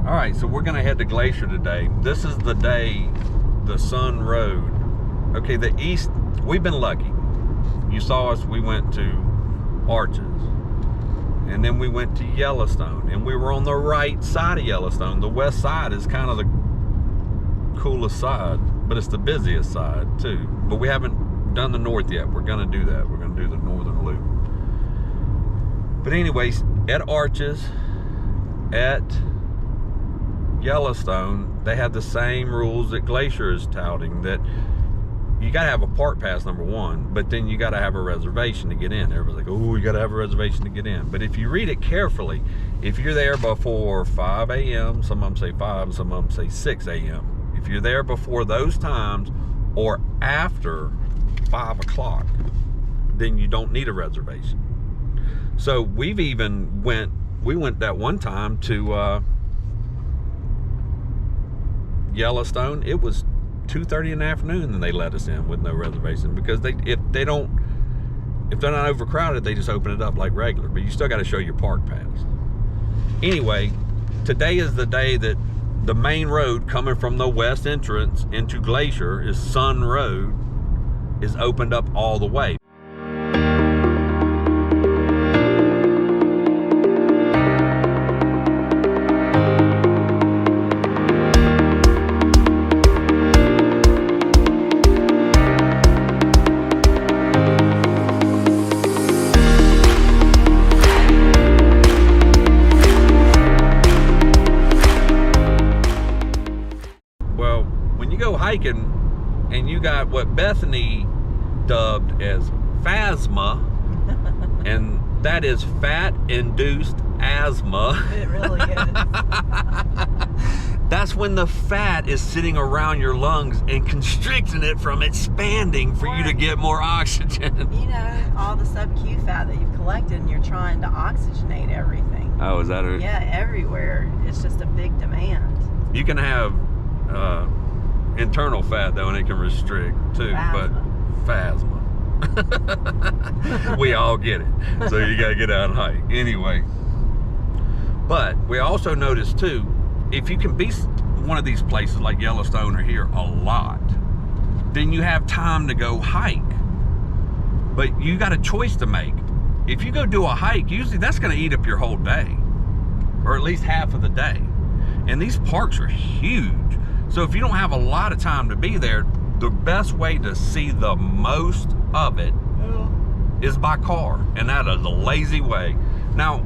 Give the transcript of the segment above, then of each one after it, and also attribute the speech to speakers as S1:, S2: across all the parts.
S1: All right, so we're gonna head to Glacier today. This is the day the sun rode. Okay, the east, we've been lucky. You saw us, we went to Arches. And then we went to Yellowstone, and we were on the right side of Yellowstone. The west side is kind of the coolest side, but it's the busiest side too. But we haven't done the north yet. We're gonna do that. We're gonna do the northern loop. But anyways, at Arches, at Yellowstone, they have the same rules that Glacier is touting, that you gotta have a park pass, number one, but then you gotta have a reservation to get in. Everybody's like, oh, you gotta have a reservation to get in. But if you read it carefully, if you're there before 5 a.m., some of them say 5, some of them say 6 a.m. If you're there before those times or after 5 o'clock, then you don't need a reservation. So we've even we went that one time to Yellowstone. It was 2:30 in the afternoon and they let us in with no reservation, because if they're not overcrowded, they just open it up like regular, but you still got to show your park pass. Anyway, today is the day that the main road coming from the west entrance into Glacier, is Sun Road, is opened up all the way. Hiking, and you got what Bethany dubbed as phasma, and that is fat-induced asthma.
S2: It really is.
S1: That's when the fat is sitting around your lungs and constricting it from expanding for you to get more oxygen.
S2: You know, all the sub-Q fat that you've collected, and you're trying to oxygenate everything.
S1: Oh, is that it?
S2: Yeah, everywhere. It's just a big demand.
S1: You can have internal fat though, and it can restrict too, but phasma. We all get it. So you gotta get out and hike. Anyway, but we also noticed too, if you can be one of these places like Yellowstone or here a lot, then you have time to go hike. But you got a choice to make. If you go do a hike, usually that's gonna eat up your whole day, or at least half of the day. And these parks are huge. So if you don't have a lot of time to be there, the best way to see the most of it is by car, and that is a lazy way. Now,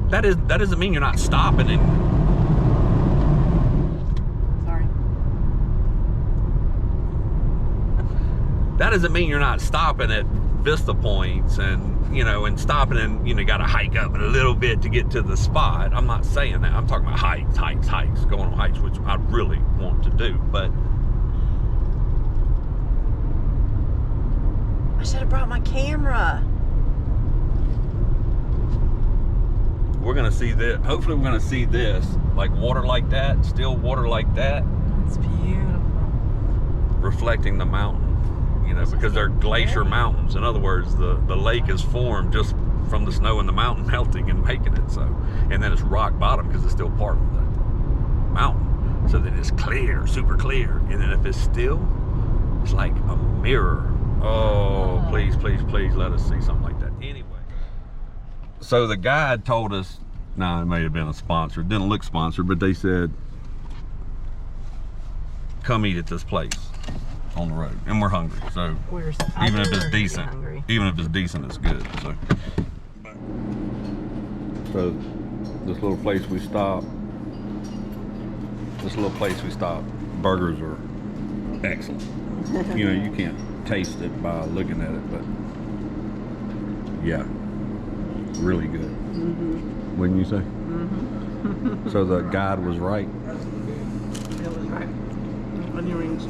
S1: that doesn't mean you're not stopping and that doesn't mean you're not stopping at vista points and stopping and you got to hike up a little bit to get to the spot. I'm not saying that. I'm talking about hikes, going on hikes, which I really want to do. But
S2: I should have brought my camera.
S1: We're gonna see this. Hopefully, we're gonna see this, like water like that, still water like that.
S2: It's beautiful.
S1: Reflecting the mountain. Because they're glacier mountains. In other words, the lake is formed just from the snow and the mountain melting and making it so. And then it's rock bottom because it's still part of the mountain. So then it's clear, super clear. And then if it's still, it's like a mirror. Oh, please, please, please let us see something like that. Anyway. So the guide told us, it may have been a sponsor. It didn't look sponsored, but they said, come eat at this place on the road, and we're hungry, so even if it's decent, it's good. So this little place we stopped, burgers are excellent. You can't taste it by looking at it, but yeah, really good. Mm-hmm. Wouldn't you say? Mm-hmm. So the guide was right.
S2: It was right. Onion rings.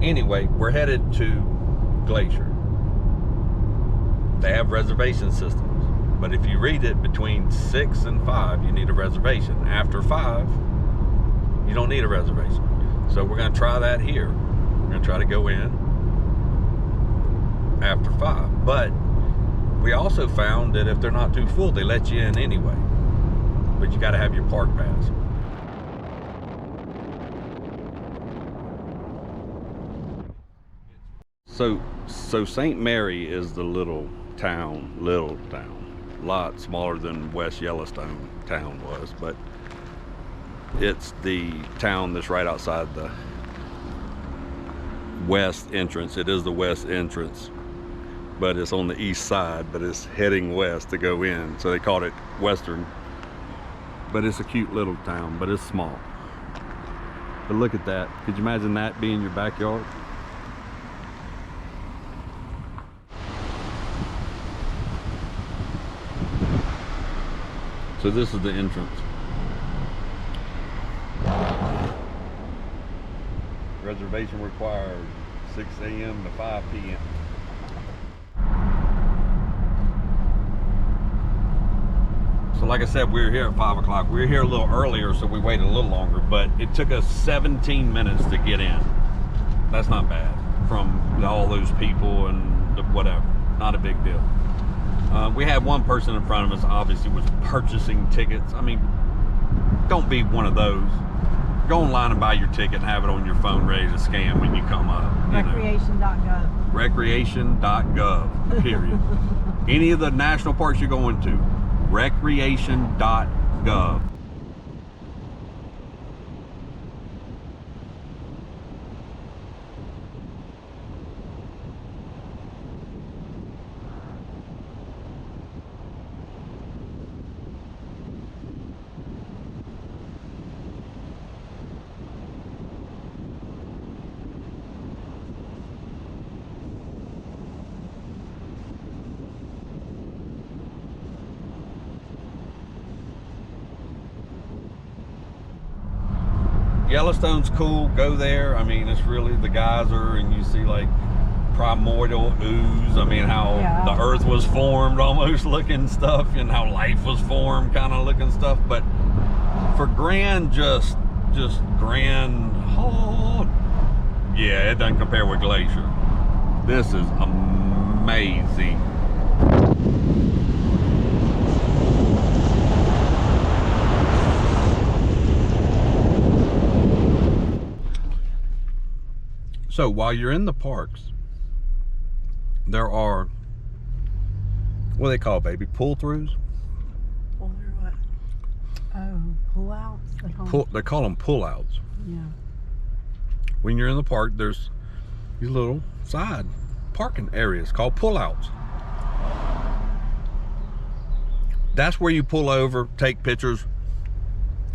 S1: Anyway, we're headed to Glacier. They have reservation systems, but if you read it, between 6 and 5 you need a reservation. After 5 you don't need a reservation. So we're going to try that here. We're going to try to go in after 5, but we also found that if they're not too full, they let you in anyway. but you got to have your park pass. So St. Mary is the little town, a lot smaller than West Yellowstone town was, but it's the town that's right outside the west entrance. It is the west entrance, but it's on the east side, but it's heading west to go in, so they called it Western. But it's a cute little town, but it's small. But look at that. Could you imagine that being your backyard? So this is the entrance. Reservation required, 6 a.m. to 5 p.m. So like I said, we were here at 5 o'clock. We were here a little earlier, so we waited a little longer, but it took us 17 minutes to get in. That's not bad from all those people and whatever. Not a big deal. We had one person in front of us, obviously, was purchasing tickets. I mean, don't be one of those. Go online and buy your ticket and have it on your phone ready to scan when you come up.
S2: Recreation.gov.
S1: Recreation.gov, period. Any of the national parks you're going to, recreation.gov. Yellowstone's cool, go there. I mean, it's really the geyser, and you see like primordial ooze. I mean, how the earth was formed almost looking stuff, and how life was formed kind of looking stuff. But for grand, just grand, oh, yeah, it doesn't compare with Glacier. This is amazing. So while you're in the parks, there are, what do they call, baby, pull-throughs?
S2: Well, they're what? Oh, pull-outs?
S1: They call them pull-outs.
S2: Yeah.
S1: When you're in the park, there's these little side parking areas called pull-outs. That's where you pull over, take pictures.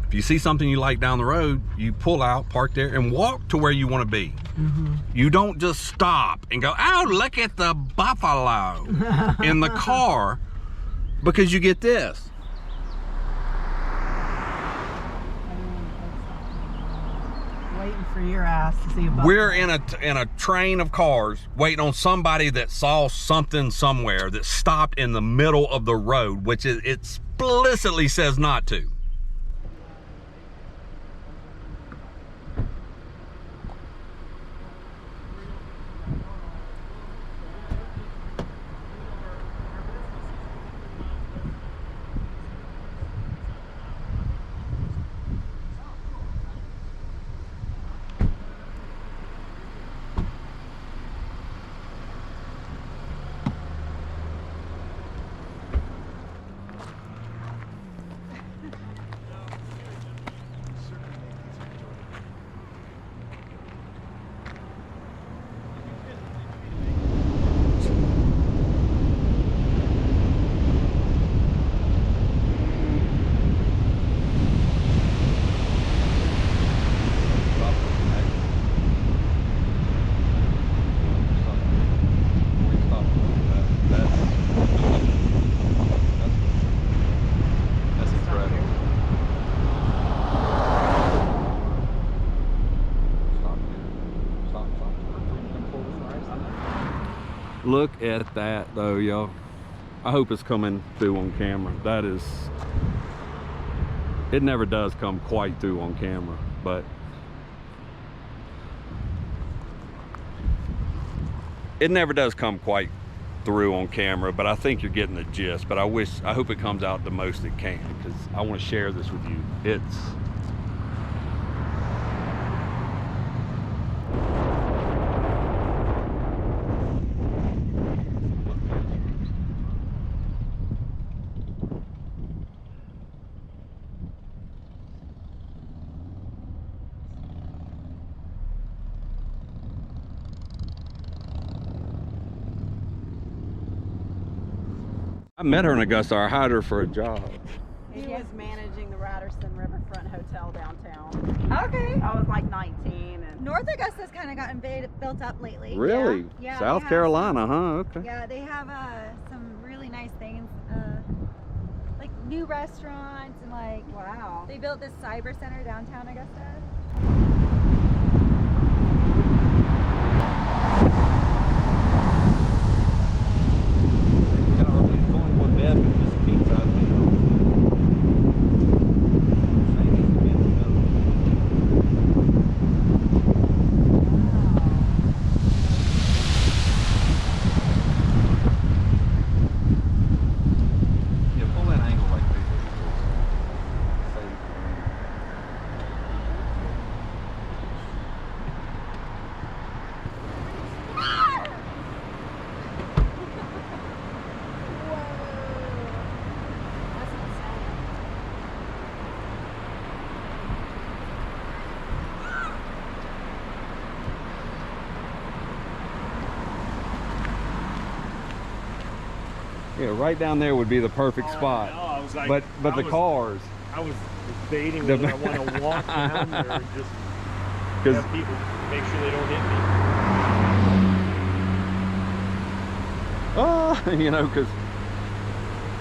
S1: If you see something you like down the road, you pull out, park there, and walk to where you want to be. Mm-hmm. You don't just stop and go, oh, look at the buffalo in the car, because you get this.
S2: Waiting for your ass to see a buffalo.
S1: We're in a train of cars waiting on somebody that saw something somewhere that stopped in the middle of the road, which it explicitly says not to. Look at that though, y'all. I hope it's coming through on camera. That is, it never does come quite through on camera, but it never does come quite through on camera, but I think you're getting the gist. But I hope it comes out the most it can, because I want to share this with you. It's I met her in Augusta. I hired her for a job.
S2: He was managing the Radisson Riverfront Hotel downtown.
S3: Okay.
S2: I was like 19 and
S3: North Augusta's kind of gotten built up lately.
S1: Really?
S3: Yeah,
S1: South Carolina, huh? Okay.
S3: Yeah, they have some really nice things, like new restaurants and like
S2: wow.
S3: they built this cyber center downtown Augusta.
S1: Yeah, right down there would be the perfect spot.
S4: I was like,
S1: but the cars.
S4: I was debating whether I want to walk down there and just have people make sure they don't hit me.
S1: You know, because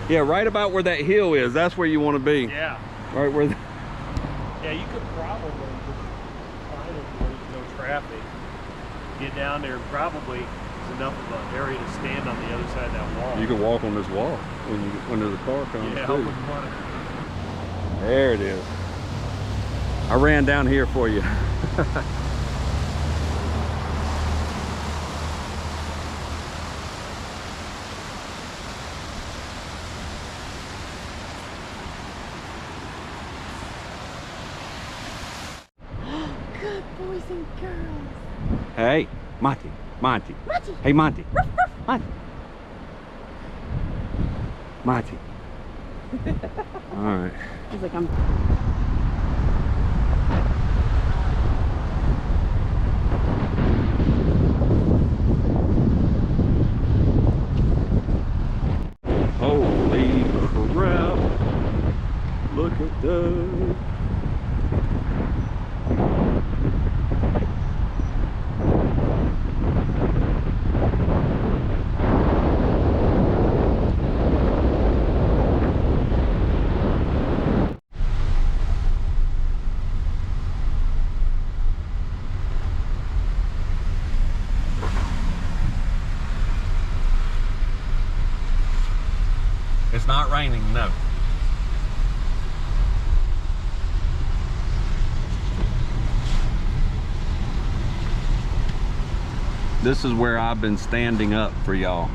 S1: yeah, right about where that hill is, that's where you want to be.
S4: Yeah.
S1: Right where.
S4: Yeah, you could probably just find it where there's no traffic. Get down there, probably enough of an area to stand on the other side of that wall.
S1: You can walk on this wall when the car comes.
S4: Yeah,
S1: too.
S4: fun.
S1: There it is. I ran down here for you.
S3: Good boys and girls.
S1: Hey, Monty. Hey, Monty. Monty. All right.
S2: he's like, I'm
S1: Holy crap. Look at that. It's not raining, no. This is where I've been standing up for y'all.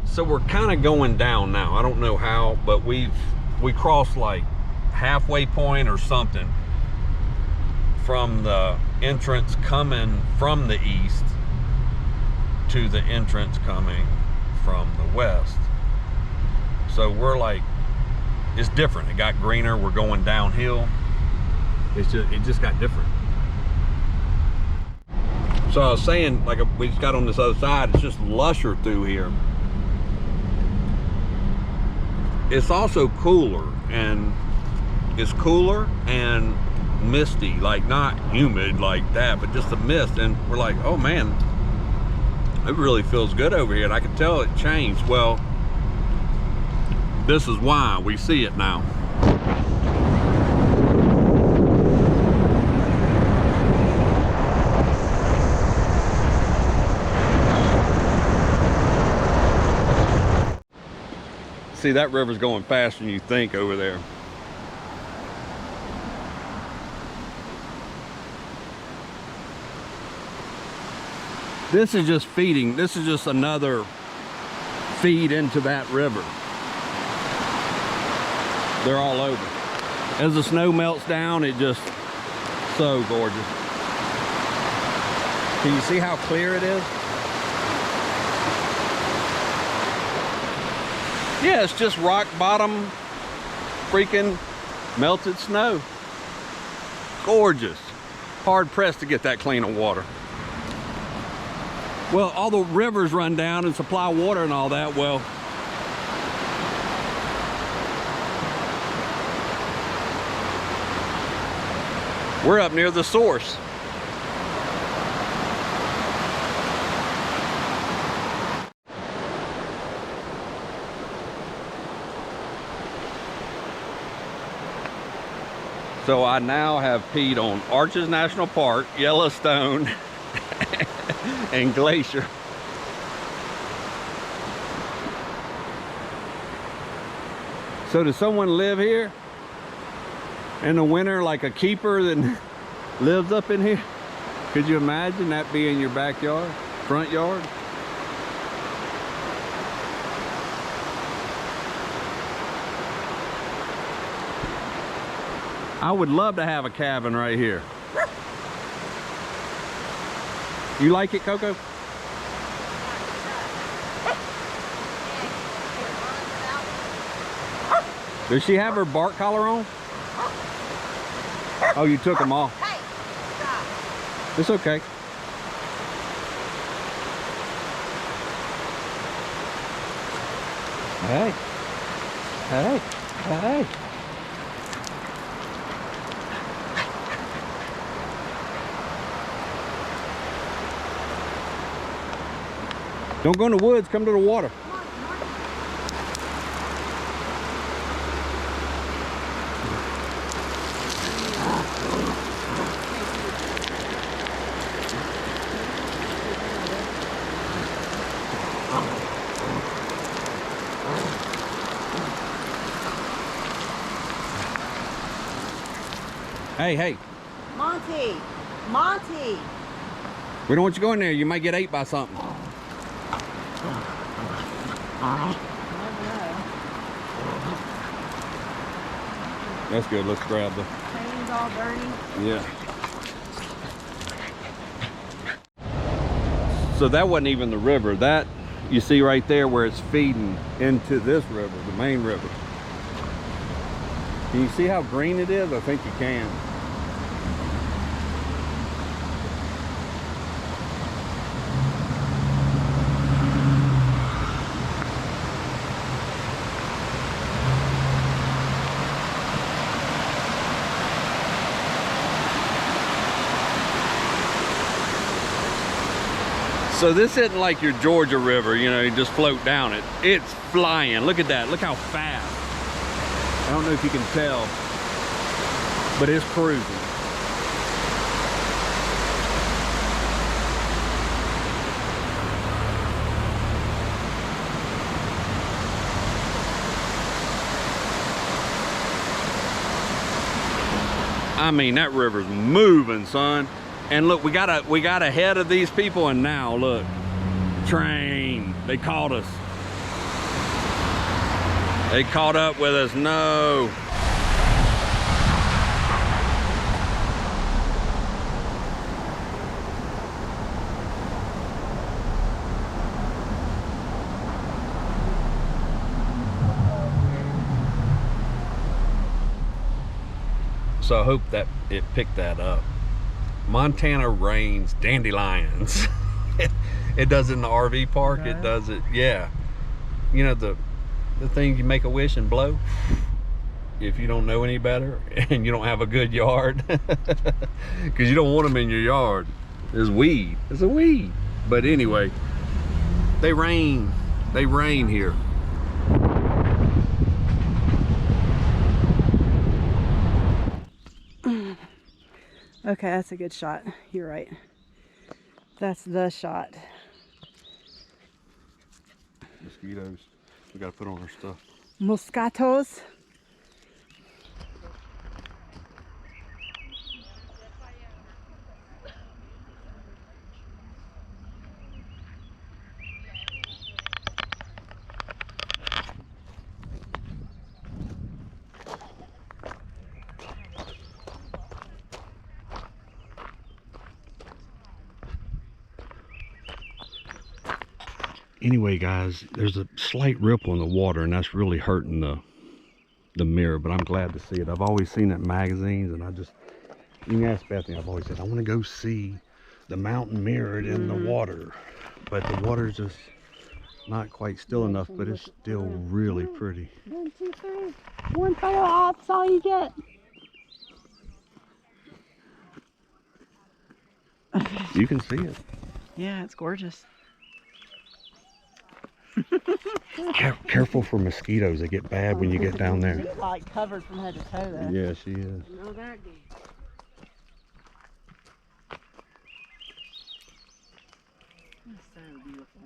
S1: So we're kind of going down now. I don't know how, but we crossed like halfway point or something from the entrance coming from the east to the entrance coming from the west. So we're like, it's different. It got greener. We're going downhill. It just got different. So I was saying, like we just got on this other side, it's just lusher through here. It's also cooler, and it's cooler and misty, like not humid like that, but just the mist. And we're like, oh man, it really feels good over here. And I can tell it changed. Well, this is why we see it now. See, that river's going faster than you think over there. This is just feeding. This is just another feed into that river. They're all over. As the snow melts down, it just so gorgeous. Can you see how clear it is? Yeah, it's just rock bottom, freaking melted snow. Gorgeous. Hard pressed to get that clean of water. Well, all the rivers run down and supply water and all that. Well, we're up near the source. So I now have peed on Arches National Park, Yellowstone, and Glacier. So does someone live here in the winter, like a keeper that lives up in here? Could you imagine that being your backyard, front yard? I would love to have a cabin right here. You like it, Coco? Does she have her bark collar on? Oh, you took them off.
S2: Hey, stop.
S1: It's okay. Hey. Hey. Hey. Don't go in the woods, come to the water. Hey, hey.
S2: Monty, Monty.
S1: We don't want you going there. You might get ate by something. That's good. Let's grab the
S3: Train's all dirty.
S1: Yeah. So that wasn't even the river. That you see right there where it's feeding into this river, the main river. Can you see how green it is? I think you can. So this isn't like your Georgia River, you know, you just float down it. It's flying. Look at that. Look how fast. I don't know if you can tell, but it's cruising. I mean, that river's moving, son. And look, we got ahead of these people, and now look, train, they caught us. They caught up with us. No. So I hope that it picked that up. Montana rains dandelions. It does it in the RV park.
S2: Okay.
S1: It does it, yeah. You know the thing you make a wish and blow. If you don't know any better and you don't have a good yard, because you don't want them in your yard. There's weed. It's a weed. But anyway, they rain here.
S2: Okay, that's a good shot. You're right. That's the shot.
S1: Mosquitoes. We gotta put on our stuff.
S2: Moscatos.
S1: Anyway, guys, there's a slight ripple in the water, and that's really hurting the mirror, but I'm glad to see it. I've always seen it in magazines, and you can ask Bethany, I've always said, I want to go see the mountain mirrored in the water, but the water's just not quite still enough, but it's still really pretty.
S2: 1, 2, 3. One photo off, that's all you get.
S1: You can see it.
S2: Yeah, it's gorgeous.
S1: Careful for mosquitoes. They get bad when you get down there.
S2: She's like covered from head to toe there.
S1: Yeah, she is.
S2: No, that good. That's so beautiful.